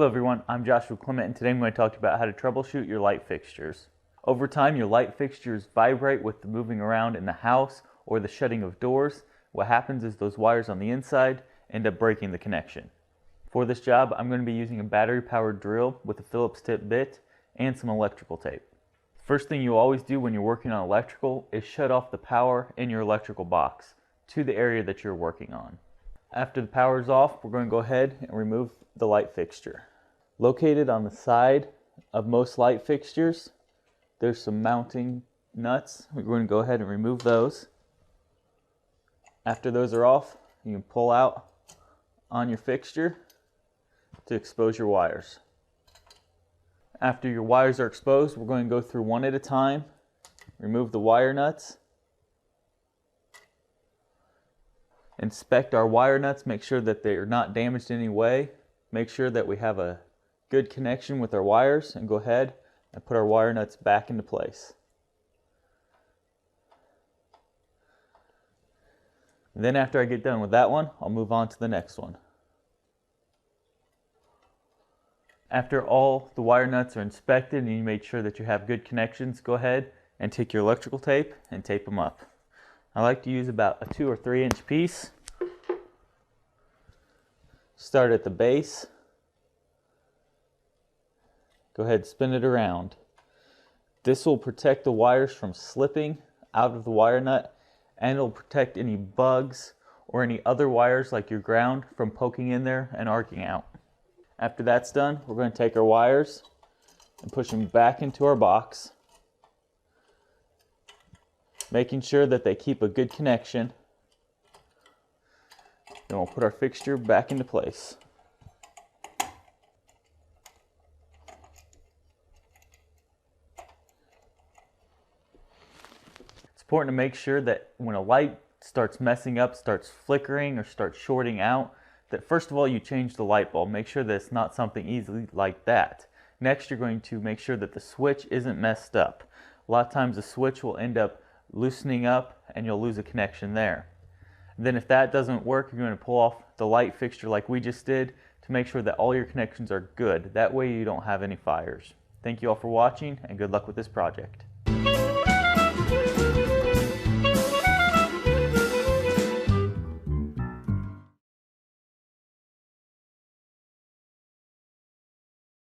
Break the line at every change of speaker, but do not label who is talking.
Hello everyone, I'm Joshua Clement, and today I'm going to talk to you about how to troubleshoot your light fixtures. Over time, your light fixtures vibrate with the moving around in the house or the shutting of doors. What happens is those wires on the inside end up breaking the connection. For this job, I'm going to be using a battery-powered drill with a Phillips tip bit and some electrical tape. First thing you always do when you're working on electrical is shut off the power in your electrical box to the area that you're working on. After the power is off, we're going to go ahead and remove the light fixture. Located on the side of most light fixtures, there's some mounting nuts. We're going to go ahead and remove those. After those are off, you can pull out on your fixture to expose your wires. After your wires are exposed, we're going to go through one at a time, remove the wire nuts, inspect our wire nuts, make sure that they are not damaged in any way, make sure that we have a good connection with our wires, and go ahead and put our wire nuts back into place. Then after I get done with that one, I'll move on to the next one. After all the wire nuts are inspected and you made sure that you have good connections, go ahead and take your electrical tape and tape them up. I like to use about a 2 or 3 inch piece. Start at the base. Go ahead and spin it around. This will protect the wires from slipping out of the wire nut, and it'll protect any bugs or any other wires like your ground from poking in there and arcing out. After that's done, we're going to take our wires and push them back into our box, making sure that they keep a good connection. Then we'll put our fixture back into place. It's important to make sure that when a light starts messing up, starts flickering, or starts shorting out, that first of all you change the light bulb. Make sure that it's not something easily like that. Next, you're going to make sure that the switch isn't messed up. A lot of times the switch will end up loosening up and you'll lose a connection there. Then if that doesn't work, you're going to pull off the light fixture like we just did to make sure that all your connections are good. That way you don't have any fires. Thank you all for watching, and good luck with this project.